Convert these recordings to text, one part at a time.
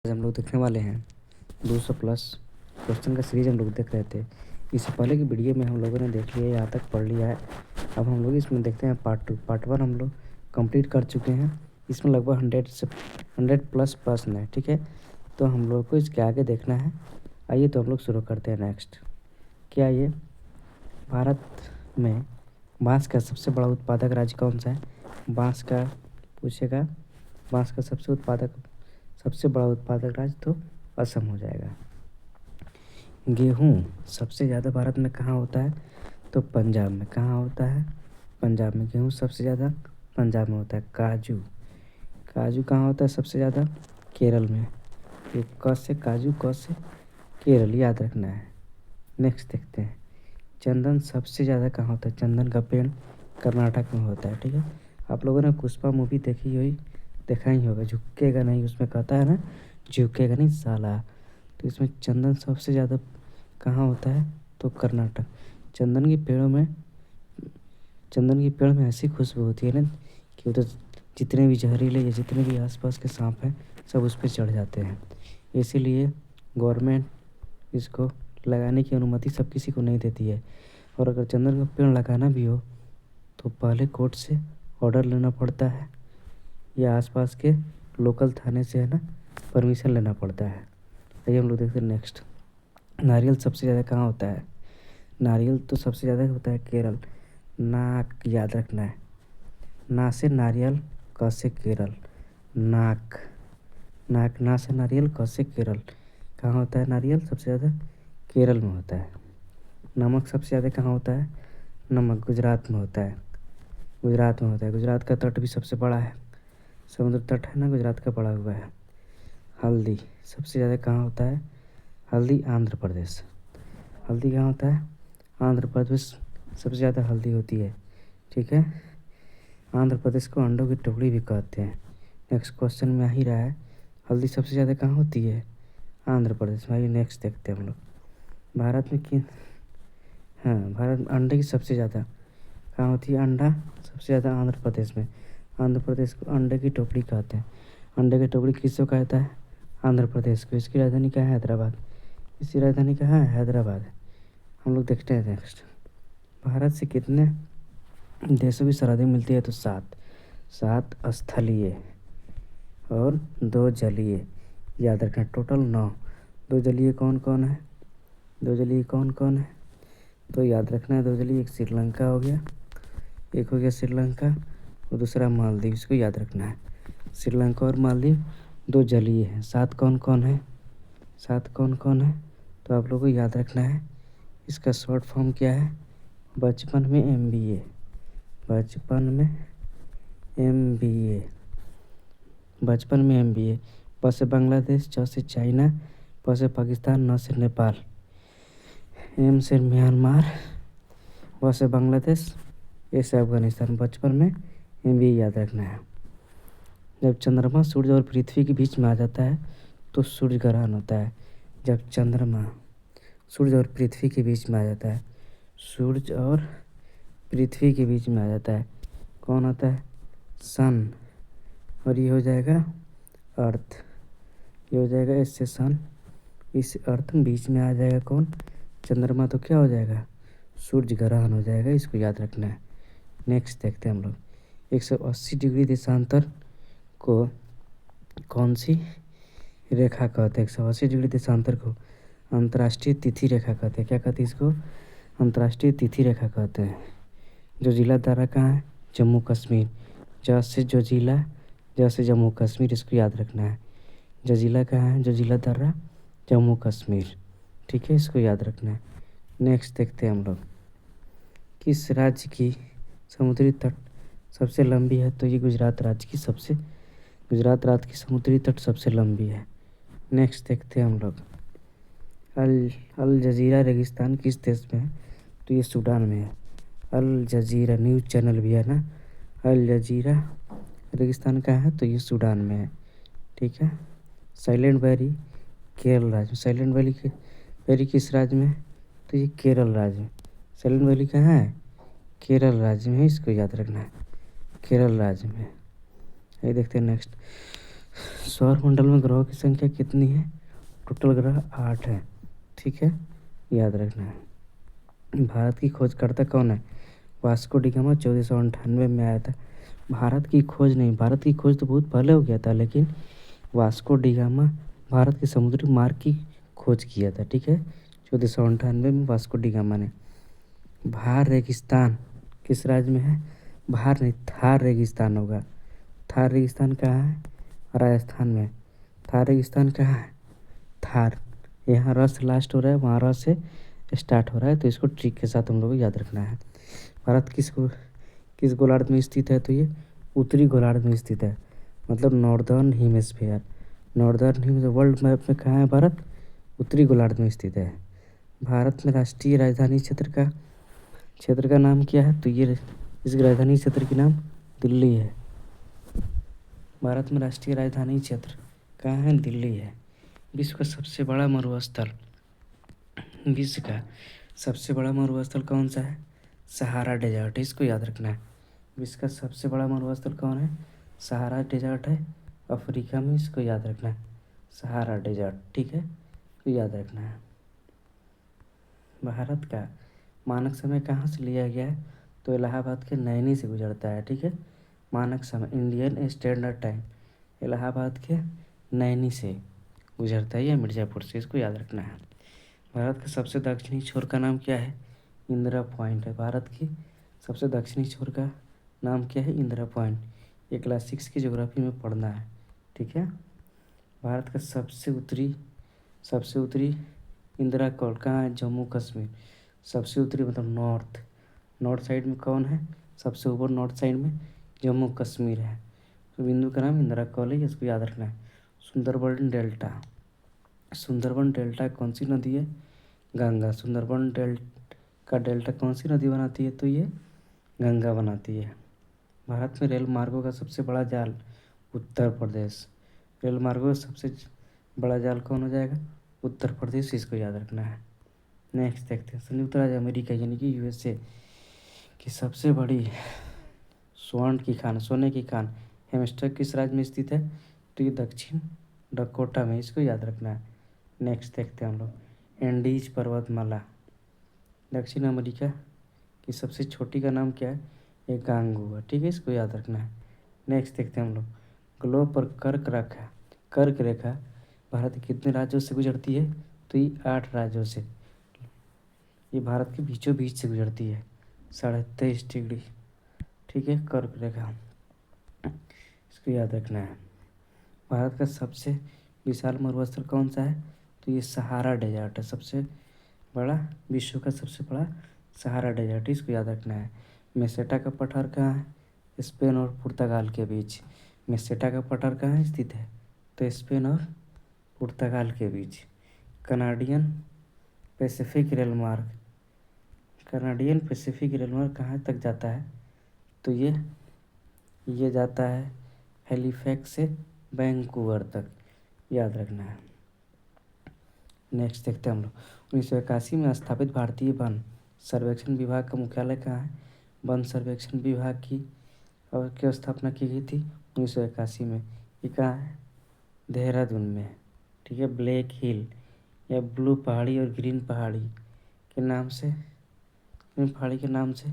आज हम लोग देखने वाले हैं 200 प्लस क्वेश्चन का सीरीज हम लोग देख रहे थे। इससे पहले की वीडियो में हम लोगों ने देख लिया, यहाँ तक पढ़ लिया है। अब हम लोग इसमें देखते हैं पार्ट 2। पार्ट 1 हम लोग कंप्लीट कर चुके हैं। इसमें लगभग 100 प्लस प्रश्न है, ठीक है। तो हम लोग को इसके आगे देखना है। आइए तो हम लोग शुरू करते हैं। नेक्स्ट क्या ये भारत में बांस का सबसे बड़ा उत्पादक राज्य कौन सा है? बांस का पूछेगा। बांस का सबसे बड़ा उत्पादक राज्य तो असम हो जाएगा। गेहूँ सबसे ज़्यादा भारत में कहाँ होता है? तो पंजाब में। कहाँ होता है? पंजाब में। गेहूँ सबसे ज़्यादा पंजाब में होता है। काजू कहाँ होता है सबसे ज़्यादा? केरल में। ये क से काजू, क से केरल, याद रखना है। नेक्स्ट देखते हैं, चंदन सबसे ज़्यादा कहाँ होता है? चंदन का पेड़ कर्नाटक में होता है, ठीक है। आप लोगों ने पुष्पा मूवी देखा ही होगा। झुकेगा नहीं, उसमें कहता है ना, झुकेगा नहीं साला। तो इसमें चंदन सबसे ज़्यादा कहाँ होता है? तो कर्नाटक। चंदन के पेड़ में ऐसी खुशबू होती है ना कि उधर जितने भी जहरीले या जितने भी आसपास के सांप हैं सब उस पर चढ़ जाते हैं। इसीलिए गवर्नमेंट इसको लगाने की अनुमति सब किसी को नहीं देती है। और अगर चंदन का पेड़ लगाना भी हो तो पहले कोर्ट से ऑर्डर लेना पड़ता है या आसपास के लोकल थाने से, है ना, परमिशन लेना पड़ता है। आइए हम लोग देखते हैं नेक्स्ट। नारियल सबसे ज़्यादा कहाँ होता है? नारियल तो सबसे ज़्यादा होता है केरल। नाक याद रखना है। ना से नारियल, क से केरल। नाक ना से नारियल, क से केरल। कहाँ होता है नारियल सबसे ज़्यादा? केरल में होता है। नमक सबसे ज़्यादा कहाँ होता है? नमक गुजरात में होता है। गुजरात का तट भी सबसे बड़ा है। समुद्र तट है ना, गुजरात का पड़ा हुआ है। हल्दी सबसे ज़्यादा कहाँ होता है? हल्दी आंध्र प्रदेश। हल्दी कहाँ होता है? आंध्र प्रदेश सबसे ज़्यादा हल्दी होती है, ठीक है। आंध्र प्रदेश को अंडों की टुकड़ी भी कहते हैं। नेक्स्ट क्वेश्चन में आ ही रहा है, हल्दी सबसे ज़्यादा कहाँ होती है? आंध्र प्रदेश में। नेक्स्ट देखते हैं हम लोग। भारत में अंडे की सबसे ज़्यादा कहाँ होती है? अंडा सबसे ज़्यादा आंध्र प्रदेश में। आंध्र प्रदेश को अंडे की टोकरी कहते हैं। अंडे की टोकरी किसको कहता है? आंध्र प्रदेश को। इसकी राजधानी क्या है? हैदराबाद। इसकी राजधानी कहाँ है? हैदराबाद। हम लोग देखते हैं नेक्स्ट। भारत से कितने देशों की सरहदें मिलती है? तो 7 स्थलीय और 2 जलीय, याद रखना। टोटल 9। 2 जलीय कौन कौन है? तो याद रखना है 2 जलीय। एक श्रीलंका हो गया, एक हो गया श्रीलंका और दूसरा मालदीव। इसको याद रखना है। श्रीलंका और मालदीव 2 जलीय हैं। 7 कौन कौन है? तो आप लोगों को याद रखना है। इसका शॉर्ट फॉर्म क्या है? बचपन में MBA। ब से बांग्लादेश, च से चाइना, प से पाकिस्तान, न से नेपाल, M से म्यांमार, व से बांग्लादेश, ए से अफगानिस्तान। बचपन में MBA याद रखना है। जब चंद्रमा सूर्य और पृथ्वी के बीच में आ जाता है तो सूर्य ग्रहण होता है। जब चंद्रमा सूर्य और पृथ्वी के बीच में आ जाता है, कौन आता है? सन। और ये हो जाएगा अर्थ। ये हो जाएगा इससे सन, इस अर्थ में बीच में आ जाएगा कौन? चंद्रमा। तो क्या हो जाएगा? सूर्य ग्रहण हो जाएगा। इसको याद रखना है। नेक्स्ट देखते हैं हम लोग। 180 डिग्री देशांतर को कौन सी रेखा कहते हैं? 180 डिग्री देशांतर को अंतर्राष्ट्रीय तिथि रेखा कहते हैं। क्या कहते हैं इसको? अंतर्राष्ट्रीय तिथि रेखा कहते हैं। जो जिला दायरा कहाँ है? जम्मू कश्मीर। ज से जम्मू कश्मीर, इसको याद रखना है। जजीला कहाँ है? जजीला दायरा जम्मू कश्मीर, ठीक है। इसको याद रखना है। नेक्स्ट देखते हैं हम लोग। किस राज्य की समुद्री तट सबसे लंबी है? तो ये गुजरात राज्य की समुद्री तट सबसे लंबी है। नेक्स्ट देखते हैं हम लोग। अल जजीरा रेगिस्तान किस देश में है? तो ये सूडान में है। अल जजीरा न्यूज़ चैनल भी है ना। अल जजीरा रेगिस्तान कहाँ है? तो ये सूडान में है, ठीक है। साइलेंट वैली केरल राज्य में। साइलेंट वैली किस राज्य में है? तो ये केरल राज्य में। साइलेंट वैली कहाँ है? केरल राज्य में। इसको याद रखना है, केरल राज्य में। ये देखते हैं नेक्स्ट। सौर मंडल में ग्रहों की संख्या कितनी है? टोटल ग्रह 8 है। ठीक है, याद रखना है। भारत की खोजकर्ता कौन है? वास्को डी गामा 1498 में आया था। भारत की खोज नहीं, भारत की खोज तो बहुत पहले हो गया था, लेकिन वास्को डी गामा भारत के समुद्री मार्ग की खोज किया था। ठीक है, 1498 में वास्को डी गामा ने। भार रेगिस्तान किस राज्य में है? भार नहीं, थार रेगिस्तान होगा। थार रेगिस्तान कहाँ है? राजस्थान में। थार रेगिस्तान कहाँ है? थार। यहाँ र से लास्ट हो रहा है, वहाँ र से स्टार्ट हो रहा है, तो इसको ट्रिक के साथ हम लोग को याद रखना है। भारत किस गोलार्ध में स्थित है? तो ये उत्तरी गोलार्ध में स्थित है, मतलब northern hemisphere. Northern hemisphere world map में कहाँ है भारत? उत्तरी गोलार्ध में स्थित है। भारत में राष्ट्रीय राजधानी क्षेत्र का नाम क्या है? तो ये इस राजधानी क्षेत्र की नाम दिल्ली है। भारत में राष्ट्रीय राजधानी क्षेत्र कहाँ है? दिल्ली है। विश्व का सबसे बड़ा मरुस्थल, विश्व का सबसे बड़ा मरुस्थल कौन सा है? सहारा डेजर्ट, इसको याद रखना है। विश्व का सबसे बड़ा मरुस्थल कौन है? सहारा डेजर्ट है, अफ्रीका में। इसको याद रखना है, सहारा डेजर्ट। ठीक है, तो याद रखना है। भारत का मानक समय कहाँ से लिया गया है? तो इलाहाबाद के नैनी से गुजरता है। ठीक है, मानक समय इंडियन स्टैंडर्ड टाइम इलाहाबाद के नैनी से गुजरता है या मिर्ज़ापुर से, इसको याद रखना है। भारत का सबसे दक्षिणी छोर का नाम क्या है? इंदिरा पॉइंट है। भारत की सबसे दक्षिणी छोर का नाम क्या है? इंदिरा पॉइंट। ये क्लास 6 की ज्योग्राफी में पढ़ना है। ठीक है, भारत का सबसे उत्तरी इंदिरा कौल कहाँ है? जम्मू कश्मीर। सबसे उत्तरी मतलब नॉर्थ साइड में कौन है? सबसे ऊपर नॉर्थ साइड में जम्मू कश्मीर है। तो बिंदु का नाम इंदिरा कौल है, इसको याद रखना है। सुंदरबन डेल्टा कौन सी नदी है? गंगा। सुंदरबन का डेल्टा कौन सी नदी बनाती है? तो ये गंगा बनाती है। भारत में रेल मार्गों का सबसे बड़ा जाल उत्तर प्रदेश। रेल मार्गों का सबसे बड़ा जाल कौन हो जाएगा? उत्तर प्रदेश, इसको याद रखना है। नेक्स्ट देखते हैं, संयुक्त राज्य अमेरिका यानी कि यूएसए की सबसे बड़ी सोने की खान हेम्स्टक किस राज्य में स्थित है? तो ये दक्षिण डकोटा में, इसको याद रखना है। नेक्स्ट देखते हैं हम लोग, एंडीज पर्वतमाला दक्षिण अमेरिका की सबसे छोटी का नाम क्या है? ये कांगू है। ठीक है, इसको याद रखना है। नेक्स्ट देखते हैं हम लोग, ग्लोब पर कर्क रेखा भारत के कितने राज्यों से गुजरती है? तो ये 8 राज्यों से। ये भारत के बीचों बीच से गुजरती है, 23.5 डिग्री। ठीक है, कर्क रेखा, इसको याद रखना है। भारत का सबसे विशाल मरुस्थल कौन सा है? तो ये सहारा डेजर्ट है। विश्व का सबसे बड़ा सहारा डेजर्ट, इसको याद रखना है। मेसेटा का पठार कहाँ है? स्पेन और पुर्तगाल के बीच। मेसेटा का पठार कहाँ स्थित है? तो स्पेन और पुर्तगाल के बीच। कनाडियन पैसिफिक रेल मार्ग कहाँ तक जाता है? तो ये जाता है हैलीफैक्स से वैंकूवर तक, याद रखना है। नेक्स्ट देखते हैं हम लोग, 1981 में स्थापित भारतीय वन सर्वेक्षण विभाग का मुख्यालय कहाँ है? वन सर्वेक्षण विभाग की स्थापना की गई थी 1981 में। ये कहाँ है? देहरादून में। ठीक है, ब्लैक हिल या ब्लू पहाड़ी और ग्रीन पहाड़ी के नाम से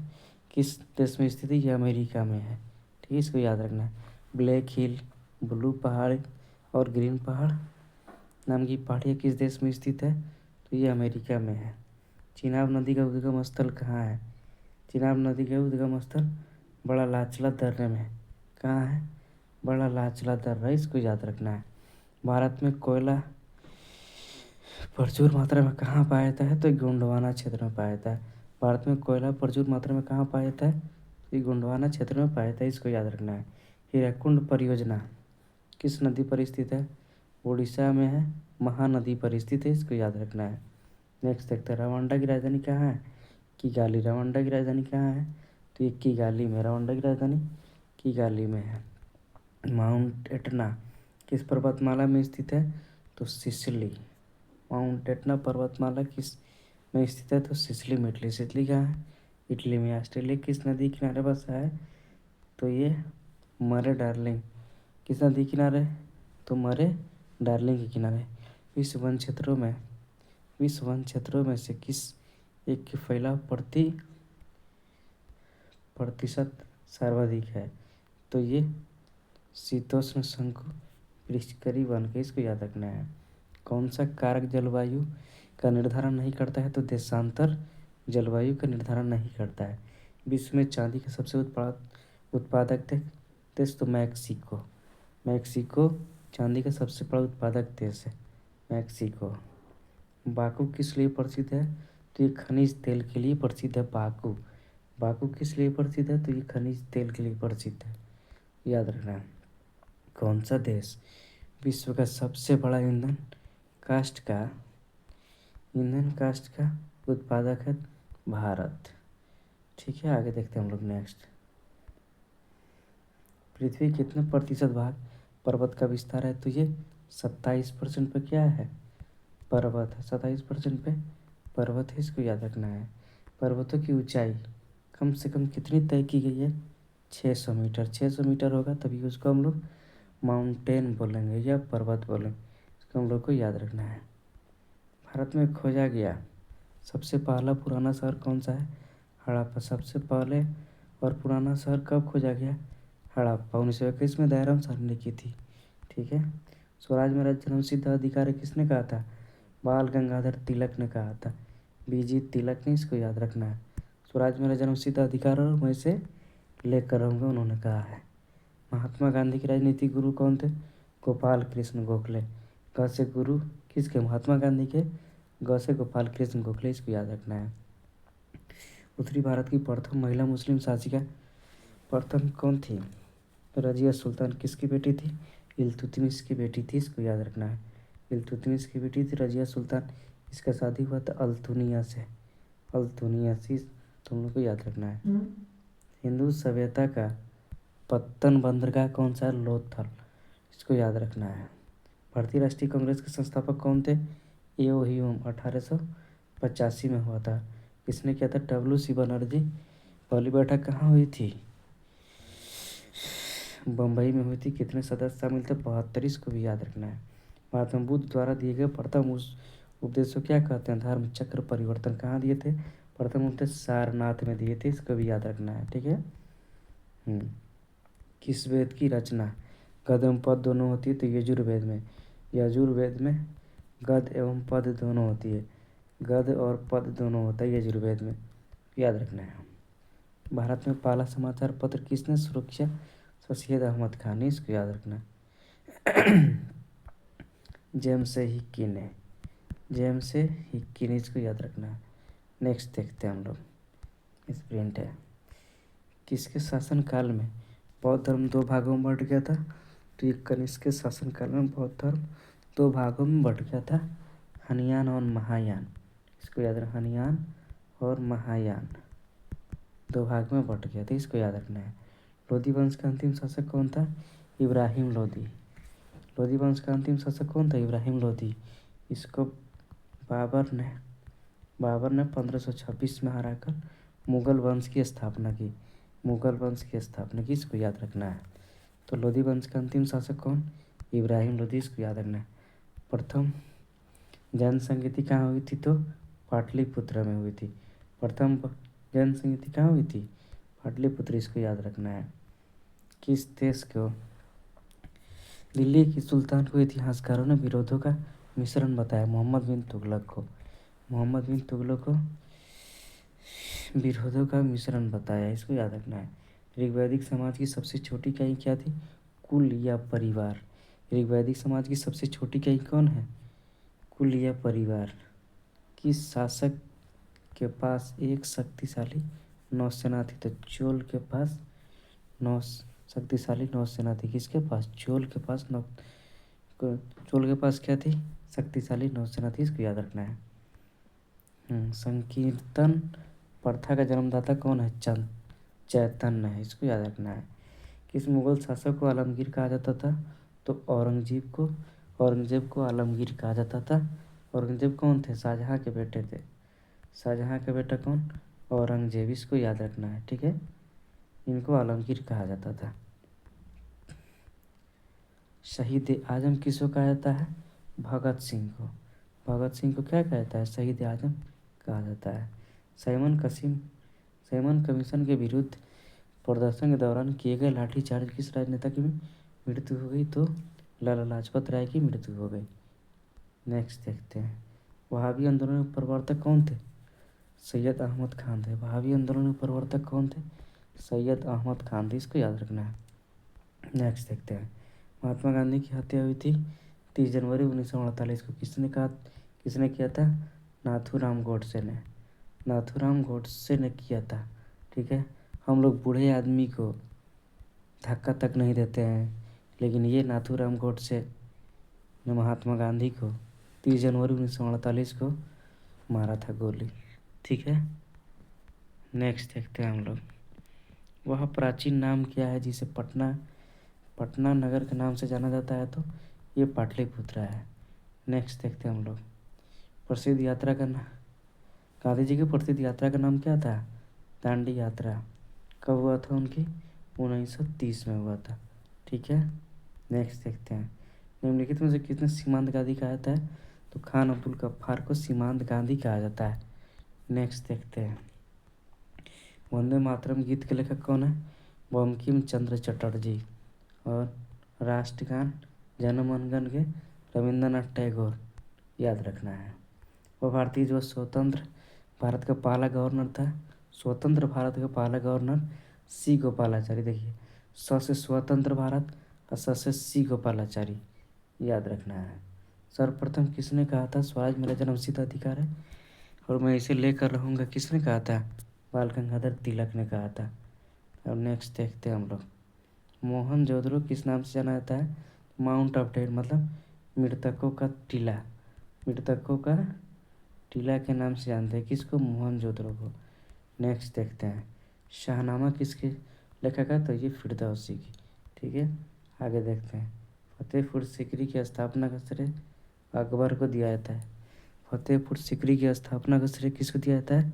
किस देश में स्थित है? ये अमेरिका में है। ठीक है, इसको याद रखना है। ब्लैक हिल, ब्लू पहाड़ और ग्रीन पहाड़ नाम की पहाड़ियाँ किस देश में स्थित है? तो ये अमेरिका में है। चिनाब नदी का उद्गम स्थल कहाँ है? चिनाब नदी का उद्गम स्थल बड़ा लाचला दर्रे में। कहाँ है? बड़ा लाचला दर्रा, इसको याद रखना है। भारत में कोयला प्रचुर मात्रा में कहाँ पाया जाता है? तो गोंडवाना क्षेत्र में पाया जाता है। भारत में कोयला प्रचुर मात्रा में कहाँ पाया जाता है? तो ये गोंडवाना क्षेत्र में पाया जाता है, इसको याद रखना है। हीराकुंड परियोजना किस नदी पर स्थित है? उड़ीसा में है, महानदी पर स्थित है, इसको याद रखना है। नेक्स्ट देखते हैं, रवांडा की राजधानी कहाँ है? किगाली। रवांडा की राजधानी कहाँ है? तो ये किगाली में। रवांडा की राजधानी किगाली में है। माउंट एटना किस पर्वतमाला में स्थित है? तो सिसिली। माउंट एटना पर्वतमाला किस में स्थित है? तो सिसिली में। सिसिली कहाँ है? इटली में। ऑस्ट्रेलिया किस नदी किनारे बसा है? तो ये मरे डार्लिंग किस नदी किनारे तो मरे डार्लिंग के किनारे। विश्व वन क्षेत्रों में से किस एक की फैलाव प्रतिशत सर्वाधिक है? तो ये शीतोष्ण शंकु वृक्षकरी वन के, इसको याद रखना है। कौन सा कारक जलवायु का निर्धारण नहीं करता है? तो देशांतर जलवायु का निर्धारण नहीं करता है। विश्व में चांदी का सबसे उत्पादक देश तो मैक्सिको चांदी का सबसे बड़ा उत्पादक देश है मैक्सिको। बाकू किस लिए प्रसिद्ध है? तो ये खनिज तेल के लिए प्रसिद्ध है। बाकू किस लिए प्रसिद्ध है? तो ये खनिज तेल के लिए प्रसिद्ध है, याद रखना है। कौन सा देश विश्व का सबसे बड़ा ईंधन कास्ट का उत्पादक है? भारत। ठीक है, आगे देखते हैं हम लोग नेक्स्ट। पृथ्वी कितने प्रतिशत भाग पर्वत का विस्तार है? तो ये 27% पे क्या है? पर्वत है। 27% पे पर्वत है, इसको याद रखना है। पर्वतों की ऊंचाई कम से कम कितनी तय की गई है? 600 मीटर। 600 मीटर होगा तभी उसको हम लोग माउंटेन बोलेंगे या पर्वत बोलेंगे, इसको हम लोग को याद रखना है। भारत में खोजा गया सबसे पहला पुराना शहर कौन सा है? हड़प्पा। सबसे पहले और पुराना शहर कब खोजा गया? हड़प्पा। 1921 में दयाराम साहनी ने की थी। ठीक है। स्वराज मेरा जन्मसिद्ध अधिकार है किसने कहा था? बाल गंगाधर तिलक ने कहा था। बीजी तिलक ने, इसको याद रखना है। स्वराज मेरा जन्मसिद्ध अधिकार और मैं इसे लेकर रहूँगा, उन्होंने कहा है। महात्मा गांधी के राजनीतिक गुरु कौन थे? गोपाल कृष्ण गोखले। ग से गुरु किसके? महात्मा गांधी के। ग से गोपाल कृष्ण गोखले, इसको याद रखना है। उत्तरी भारत की प्रथम महिला मुस्लिम शासिका प्रथम कौन थी? रजिया सुल्तान। किसकी बेटी थी? इल्तुतमिश की बेटी थी, इसको याद रखना है। इल्तुतमिश की बेटी थी रजिया सुल्तान। इसका शादी हुआ था अल्तुनिया से। तुम लोग को याद रखना है। हिंदू सभ्यता का पत्तन बंदरगाह कौन सा है? लोथल, इसको याद रखना है। भारतीय राष्ट्रीय कांग्रेस के संस्थापक कौन थे? एओ ह्यूम। 1885 में हुआ था। किसने किया था? WC बनर्जी। पहली बैठक कहाँ हुई थी? बम्बई में हुई थी। कितने सदस्य शामिल थे? 72। इसको भी याद रखना है। महात्मा बुद्ध द्वारा दिए गए प्रथम उस उपदेश को क्या कहते हैं? धर्म चक्र परिवर्तन। कहाँ दिए थे? प्रथम उपदेश सारनाथ में दिए थे, इसको भी याद रखना है। ठीक है। किस वेद की रचना गद एवं पद दोनों होती है? तो यजुर्वेद में गद एवं पद दोनों होती है। गद और पद दोनों होता है यजुर्वेद में, याद रखना है। भारत में पहला समाचार पत्र किसने शुरू किया? सैयद अहमद खान ने, इसको याद रखना है। जेम्स हिक्की ने। इसको याद रखना है। नेक्स्ट देखते हैं हम लोग। स्प्रिंट है। किसके शासनकाल में बौद्ध धर्म 2 भागों में बंट गया था? तो ये कनिष्क के शासनकाल में बौद्ध धर्म 2 भागों में बंट गया था, हनयान और महायान। इसको याद रखना, हनयान और महायान 2 भाग में बंट गया था, इसको याद रखना है। लोधी वंश का अंतिम शासक कौन था? इब्राहिम लोधी। लोधी वंश का अंतिम शासक कौन था? इब्राहिम लोधी। इसको बाबर ने 1526 में हराकर मुगल वंश की स्थापना की। इसको याद रखना है। तो लोधी वंश का अंतिम शासक कौन? इब्राहिम लोधी, इसको याद रखना है। प्रथम जैन संगीति कहाँ हुई थी? तो पाटलिपुत्र में हुई थी। प्रथम जैन संगीति कहाँ हुई थी? पाटलिपुत्र, इसको याद रखना है। किस देश को दिल्ली की सुल्तान को इतिहासकारों ने विरोधों का मिश्रण बताया? मोहम्मद बिन तुगलक को विरोधों का मिश्रण बताया, इसको याद रखना है। ऋग्वैदिक समाज की सबसे छोटी इकाई क्या थी? कुल या परिवार। ऋग्वैदिक समाज की सबसे छोटी इकाई कौन है? कुल या परिवार। किस शासक के पास एक शक्तिशाली नौसेना थी? तो चोल के पास शक्तिशाली नौसेना थी। किसके पास? चोल के पास क्या थी? शक्तिशाली नौसेना थी, इसको याद रखना है। संकीर्तन प्रथा का जन्मदाता कौन है? चैतन्य है, इसको याद रखना है। किस मुगल शासक को आलमगीर कहा जाता था? तो औरंगजेब को आलमगीर कहा जाता था। औरंगजेब कौन थे? शाहजहाँ के बेटे थे। शाहजहाँ का बेटा कौन? औरंगजेब, इसको याद रखना है। ठीक है, इनको आलमगीर कहा जाता था। शहीद आजम किसको कहा जाता है? भगत सिंह को। भगत सिंह को क्या कहता है? शहीद आजम कहा जाता है। साइमन कसीम साइमन कमीशन के विरुद्ध प्रदर्शन के दौरान किए गए लाठीचार्ज किस राजनेता की मृत्यु हो गई? तो लाला लाजपत राय की मृत्यु हो गई। नेक्स्ट देखते हैं, वहाबी आंदोलन के प्रवर्तक कौन थे? सैयद अहमद खान थे। वहाबी आंदोलन के प्रवर्तक कौन थे? सैयद अहमद खान थे। इसको याद रखना है। नेक्स्ट देखते हैं, महात्मा गांधी की हत्या हुई थी 30 जनवरी 1948 को। किसने किया था? नाथूराम गोडसे ने। नाथूराम गोडसे ने किया था। ठीक है, हम लोग बूढ़े आदमी को धक्का तक नहीं देते हैं, लेकिन ये नाथूराम गोडसे ने महात्मा गांधी को 30 जनवरी 1948 को मारा था गोली। ठीक है, नेक्स्ट देखते हैं हम लोग, वह प्राचीन नाम क्या है जिसे पटना पटना नगर के नाम से जाना जाता है? तो ये पाटलिपुत्रा है। नेक्स्ट देखते हैं हम लोग, प्रसिद्ध यात्रा का नाम, गांधी जी की प्रसिद्ध यात्रा का नाम क्या था? दांडी यात्रा। कब हुआ था उनकी? 1930 में हुआ था। ठीक है, नेक्स्ट देखते हैं, निम्नलिखित में से किसने सीमांत गांधी कहा जाता है? तो खान अब्दुल गफ्फार को सीमांत गांधी कहा जाता है। नेक्स्ट देखते हैं, वंदे मातरम गीत के लेखक कौन है? बंकिम चंद्र चटर्जी। और राष्ट्रगान जन मन गण के रविंद्रनाथ टैगोर। याद रखना है। वह भारतीय जो स्वतंत्र भारत का पहला गवर्नर था। स्वतंत्र भारत का पहला गवर्नर सी गोपालाचारी। देखिए, स से स्वतंत्र भारत और स से सी गोपालाचारी। याद रखना है। सर्वप्रथम किसने कहा था स्वराज मेरा जन्मसिद्ध अधिकार है और मैं इसे लेकर रहूँगा? किसने कहा था? बाल गंगाधर तिलक ने कहा था। अब नेक्स्ट देखते हैं हम लोग, मोहनजोदड़ो किस नाम से जाना जाता है? माउंट ऑफ डेड, मतलब मृतकों का टीला। मृतकों का टीला के नाम से जानते हैं किसको? मोहनजोदड़ो को। नेक्स्ट देखते हैं, शाहनामा किसके लेखक है? तो ये फिरदौसी की। ठीक है, आगे देखते हैं, फतेहपुर सीकरी की स्थापना का श्रेय अकबर को दिया जाता है। फतेहपुर सीकरी की स्थापना का श्रेय किसको दिया जाता है?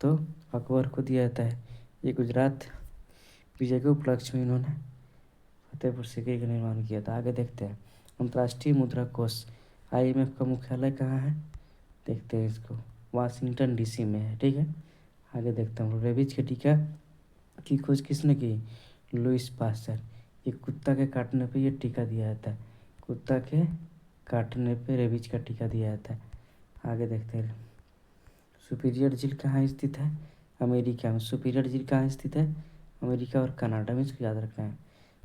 तो अकबर को दिया जाता है। ये गुजरात विजय के उपलक्ष्य में इन्होंने फतेहपुर सीकरी का निर्माण किया था। आगे देखते हैं, अंतर्राष्ट्रीय मुद्रा कोष IMF का मुख्यालय कहाँ है? देखते हैं इसको, वाशिंगटन DC में है। ठीक है, आगे देखते हैं, रेबीज के टीका की खोज किसने की? Louis Pasteur. ये कुत्ता के काटने पे ये टीका दिया जाता है। कुत्ता के काटने पे रेबीज का टीका दिया जाता है। आगे देखते हैं, सुपीरियर झील कहाँ स्थित है? अमेरिका में। सुपीरियर झील कहाँ स्थित है? अमेरिका और कनाडा में। इसको याद रखना है।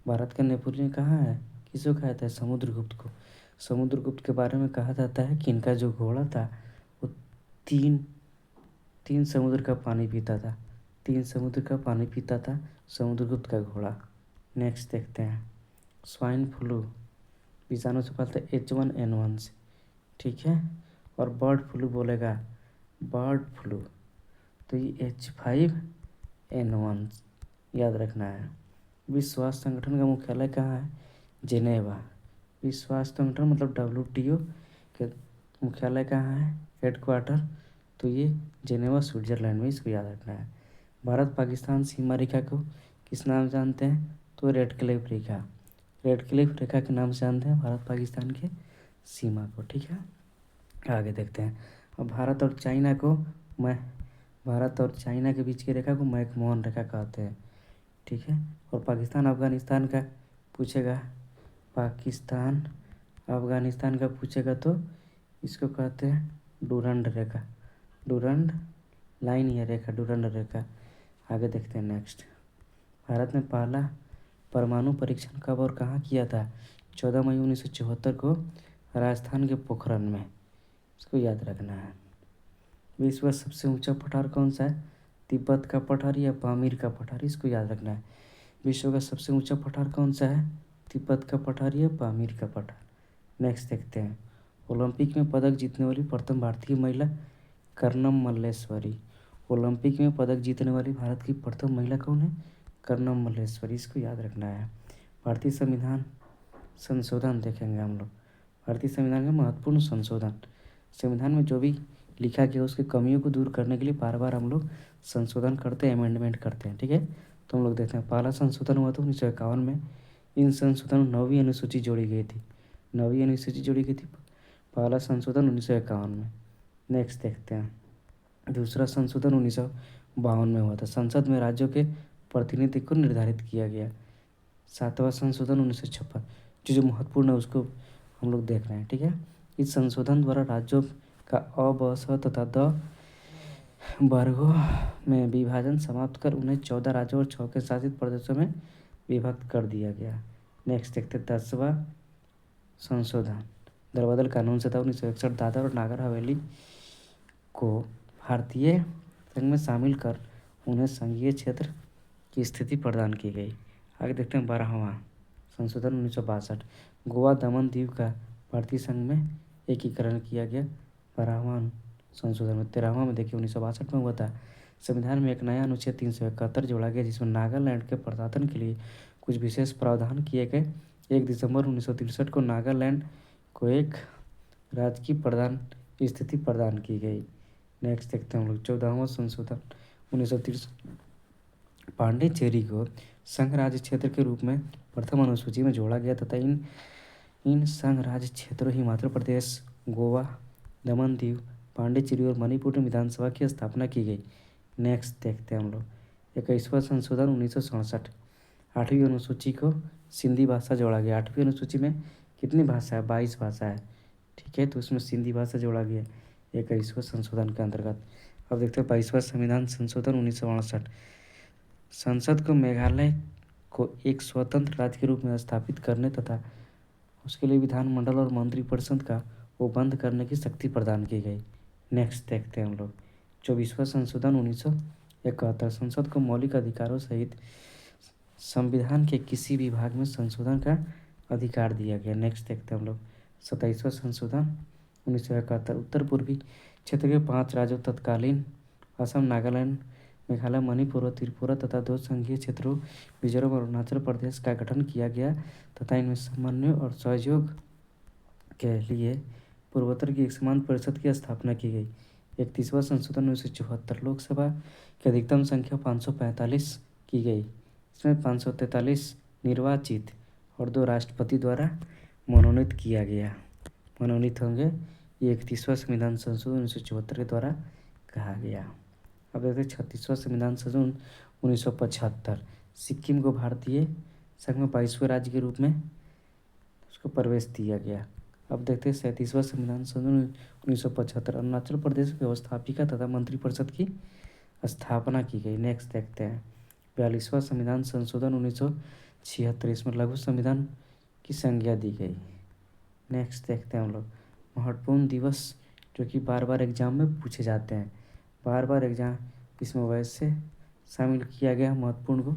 भारत का नेपोलियन कहाँ है? किसको कहा जाता है? समुद्रगुप्त को। समुद्रगुप्त के बारे में कहा जाता है कि इनका जो घोड़ा था वो तीन तीन समुद्र का पानी पीता था। 3 समुद्र का पानी पीता था समुद्रगुप्त का घोड़ा। नेक्स्ट देखते हैं, स्वाइन फ्लू विषाणु से फैलता है H1N1 से। ठीक है, और बर्ड फ्लू बोलेगा, बर्ड फ्लू तो ये H5N1। याद रखना है। विश्व स्वास्थ्य संगठन का मुख्यालय कहाँ है? जेनेवा। विश्व स्वास्थ्य संगठन मतलब WTO के मुख्यालय कहाँ है? हेडक्वार्टर तो ये जेनेवा स्विट्जरलैंड में। इसको याद रखना है। भारत पाकिस्तान सीमा रेखा को किस नाम से जानते हैं? तो रेड क्लिफ रेखा। रेड क्लिफ रेखा के नाम से जानते हैं भारत पाकिस्तान के सीमा को। ठीक है, आगे देखते हैं, अब भारत और चाइना के बीच की रेखा को मैकमोहन रेखा कहते हैं। ठीक है, और पाकिस्तान अफगानिस्तान का पूछेगा, पाकिस्तान अफगानिस्तान का पूछेगा तो इसको कहते हैं डूरंड रेखा। डूरंड लाइन या रेखा, डूरंड रेखा। आगे देखते हैं नेक्स्ट, भारत ने पहला परमाणु परीक्षण कब और कहाँ किया था? 14 मई 1974 को राजस्थान के पोखरण में। इसको याद रखना है। विश्व का सबसे ऊंचा पठार कौन सा है? तिब्बत का पठार या पामीर का पठार? इसको याद रखना है। विश्व का सबसे ऊंचा पठार कौन सा है? तिब्बत का पठार या पामीर का पठार? नेक्स्ट देखते हैं, ओलंपिक में पदक जीतने वाली प्रथम भारतीय महिला कर्नम मल्लेश्वरी। ओलंपिक में पदक जीतने वाली भारत की प्रथम महिला कौन है? कर्नम मल्लेश्वरी। इसको याद रखना है। भारतीय संविधान संशोधन देखेंगे हम लोग। भारतीय संविधान का महत्वपूर्ण संशोधन, संविधान में जो भी लिखा गया उसकी कमियों को दूर करने के लिए बार बार हम लोग संशोधन करते हैं, अमेंडमेंट करते हैं। ठीक है, तो हम लोग देखते हैं, पहला संशोधन हुआ था 1951 में। इन संशोधन में 9वीं अनुसूची जोड़ी गई थी। 9वीं अनुसूची जोड़ी गई थी। पहला संशोधन 1951 में। नेक्स्ट देखते हैं। दूसरा संशोधन 1952 में हुआ था। संसद में राज्यों के प्रतिनिधि को निर्धारित किया गया। 7वां संशोधन 1956। जो महत्वपूर्ण है उसको हम लोग देख रहे हैं, ठीक है। इस संशोधन द्वारा राज्यों का अ, ब, स तथा द वर्गों में विभाजन समाप्त कर उन्हें 14 राज्यों और 6 के शासित प्रदेशों में विभक्त कर दिया गया। नेक्स्ट देखते हैं 10वां संशोधन। दरबदल कानून से था 1961। दादर और नागर हवेली को भारतीय संघ में शामिल कर उन्हें संघीय क्षेत्र की स्थिति प्रदान की गई। आगे देखते हैं 12वां संशोधन 1962। गोवा दमन दीव का भारतीय संघ में एकीकरण किया गया। 12वां संशोधन में 13वां में देखिए 1962 में हुआ था। संविधान में एक नया अनुच्छेद 371 जोड़ा गया जिसमें नागालैंड के प्रशासन के लिए कुछ विशेष प्रावधान किए गए। 1 दिसंबर 1963 को नागालैंड को एक राज्य की स्थिति प्रदान की गई। नेक्स्ट देखते हैं हम लोग 14वां संशोधन 1963। पांडिचेरी को संघ राज्य क्षेत्र के रूप में प्रथम अनुसूची में जोड़ा गया तथा इन संघ राज्य क्षेत्रों हिमाचल प्रदेश, गोवा, दमन दीव, पांडिचेरी और मणिपुर में विधानसभा की स्थापना की गई। नेक्स्ट देखते हैं हम लोग 21वां संशोधन 1967। 8वीं अनुसूची को सिंधी भाषा जोड़ा गया। 8वीं अनुसूची में कितनी भाषा है? 22 भाषा है, ठीक है। तो उसमें सिंधी भाषा जोड़ा गया 21वां संशोधन के अंतर्गत। अब देखते हैं 22वां संविधान संशोधन 1968। संसद को मेघालय को एक स्वतंत्र राज्य के रूप में स्थापित करने तथा उसके लिए विधानमंडल और मंत्रिपरिषद का वो बंद करने की शक्ति प्रदान की गई। नेक्स्ट देखते हैं हम लोग 24वां संशोधन 1971। संसद को मौलिक अधिकारों सहित संविधान के किसी भी भाग में संशोधन का अधिकार दिया गया। नेक्स्ट देखते हैं हम लोग 27वां संशोधन 1971। उत्तर पूर्वी क्षेत्र के 5 राज्यों तत्कालीन असम, नागालैंड, मेघालय, मणिपुर और त्रिपुरा तथा 2 संघीय क्षेत्रों मिजोरम और अरुणाचल प्रदेश का गठन किया गया तथा इनमें समन्वय और सहयोग के लिए पूर्वोत्तर की एक समान परिषद की स्थापना की गई। 31वां संशोधन 1974। लोकसभा की अधिकतम संख्या 545 की गई। इसमें 543 निर्वाचित और 2 राष्ट्रपति द्वारा मनोनीत किया गया, मनोनीत होंगे। ये 31वां संविधान संशोधन 1974 के द्वारा कहा गया। अब देखते हैं 36वां संविधान संशोधन 1975। सिक्किम को भारतीय संघ में 22वें राज्य के रूप में उसको प्रवेश दिया गया। अब देखते हैं 37वां संविधान संशोधन 1975। अरुणाचल प्रदेश व्यवस्थापिका तथा मंत्रिपरिषद की स्थापना की गई। नेक्स्ट देखते हैं 42वां संविधान संशोधन 1976। इसमें लघु संविधान की संज्ञा दी गई। नेक्स्ट देखते हैं हम लोग महत्वपूर्ण दिवस जो कि बार बार एग्जाम में पूछे जाते हैं। बार बार एग्जाम इसमें वैसे शामिल किया गया महत्वपूर्ण को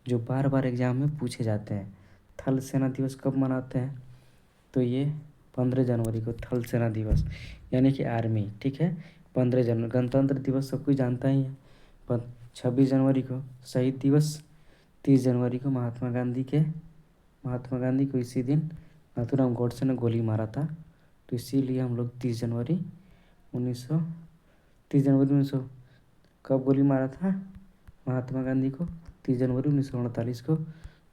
जो बार बार एग्जाम में पूछे जाते हैं। थल सेना दिवस कब मनाते हैं? तो ये 15 जनवरी को थल सेना दिवस यानी कि आर्मी, ठीक है। 15 जनवरी। गणतंत्र दिवस सब कोई जानता ही है। 26 जनवरी को शहीद दिवस। 30 जनवरी को महात्मा गांधी को इसी दिन नाथूराम गोडसे ने गोली मारा था, तो इसीलिए हम लोग 30 जनवरी 1900 कब गोली मारा था महात्मा गांधी को? 30 जनवरी 1948 को।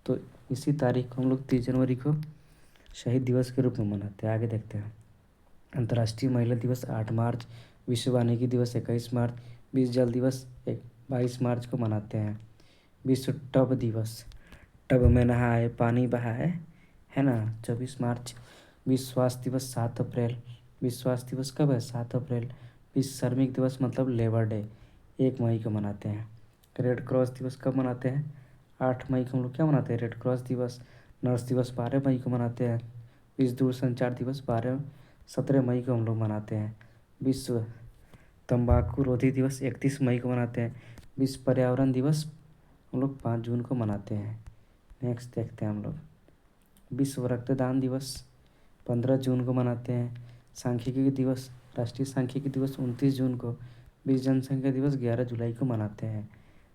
तो इसी तारीख को हम लोग 30 जनवरी को शहीद दिवस के रूप में मनाते हैं। आगे देखते हैं अंतर्राष्ट्रीय महिला दिवस 8 मार्च, विश्व वानिकी दिवस 21 मार्च, विश्व जल दिवस 22 मार्च को मनाते हैं। विश्व टब दिवस, टब में नहाए पानी बहाए, है ना, 24 मार्च। विश्व स्वास्थ्य दिवस 7 अप्रैल। विश्व स्वास्थ्य दिवस कब है? 7 अप्रैल। विश्व श्रमिक दिवस मतलब लेबर डे 1 मई को मनाते हैं। रेड क्रॉस दिवस कब मनाते हैं? 8 मई को हम लोग क्या मनाते हैं? रेड क्रॉस दिवस। नर्स दिवस 12 मई को मनाते हैं। विश्व दूरसंचार दिवस 17 मई को हम लोग मनाते हैं। विश्व तंबाकू रोधी दिवस 31 मई को मनाते हैं। विश्व पर्यावरण दिवस हम लोग 5 जून को मनाते हैं। नेक्स्ट देखते हैं हम लोग विश्व रक्तदान दिवस 15 जून को मनाते हैं। सांख्यिकी दिवस, राष्ट्रीय सांख्यिकी दिवस 29 जून को। विश्व जनसंख्या दिवस 11 जुलाई को मनाते हैं।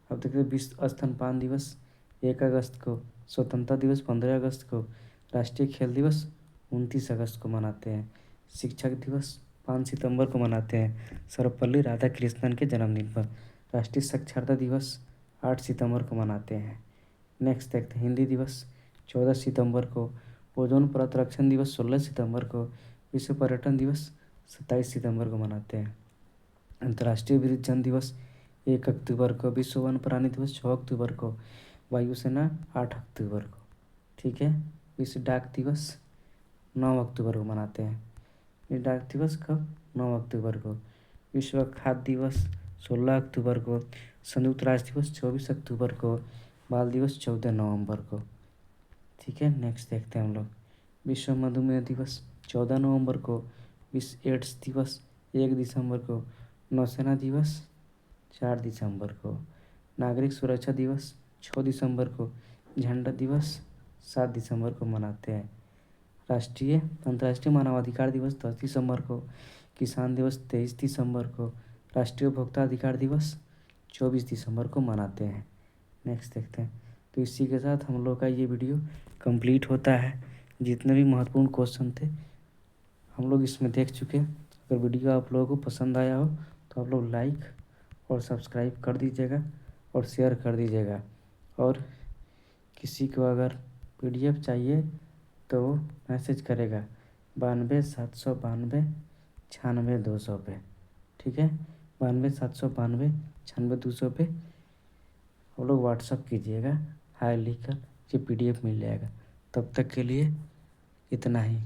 अब देखते हैं विश्व स्तनपान दिवस 1 अगस्त को। स्वतंत्रता दिवस 15 अगस्त को। राष्ट्रीय खेल दिवस 29 अगस्त को मनाते हैं। शिक्षक दिवस 5 सितंबर को मनाते हैं सर्वपल्ली राधाकृष्णन के जन्मदिन पर। राष्ट्रीय साक्षरता दिवस 8 सितंबर को मनाते हैं। नेक्स्ट देखते हैं हिंदी दिवस 14 सितंबर को, ओजोन परत रक्षण दिवस 16 सितंबर को, विश्व पर्यटन दिवस 27 सितंबर को मनाते हैं। अंतर्राष्ट्रीय वृद्धजन दिवस 1 अक्टूबर को, विश्व वन प्राणी दिवस 6 अक्टूबर को, वायुसेना 8 अक्टूबर को। ठीक है। विश्व डाक दिवस 9 अक्टूबर को मनाते हैं। ये डाक दिवस कब? 9 अक्टूबर को। विश्व खाद्य दिवस 16 अक्टूबर को, संयुक्त राष्ट्र दिवस 24 अक्टूबर को, बाल दिवस 14 नवंबर को। ठीक है। नेक्स्ट देखते हैं हम लोग। विश्व मधुमेह दिवस 14 नवंबर को, विश्व एड्स दिवस 1 दिसंबर को, नौसेना दिवस 4 दिसंबर को, नागरिक सुरक्षा दिवस 6 दिसंबर को, झंडा दिवस 7 दिसंबर को मनाते हैं। अंतर्राष्ट्रीय मानवाधिकार दिवस 10 दिसंबर को, किसान दिवस 23 दिसंबर को, राष्ट्रीय उपभोक्ता अधिकार दिवस 24 दिसंबर को मनाते हैं। नेक्स्ट देखते हैं। तो इसी के साथ हम लोग का ये वीडियो कंप्लीट होता है। जितने भी महत्वपूर्ण क्वेश्चन थे हम लोग इसमें देख चुके हैं। अगर वीडियो आप लोगों को पसंद आया हो तो आप लोग लाइक और सब्सक्राइब कर दीजिएगा और शेयर कर दीजिएगा। और किसी को अगर PDF चाहिए तो मैसेज करेगा 92 792 96 200 पे। ठीक है। 92 792 96 200 पे आप लोग व्हाट्सअप कीजिएगा, हाय लिखकर, ये PDF मिल जाएगा। तब तक के लिए इतना ही।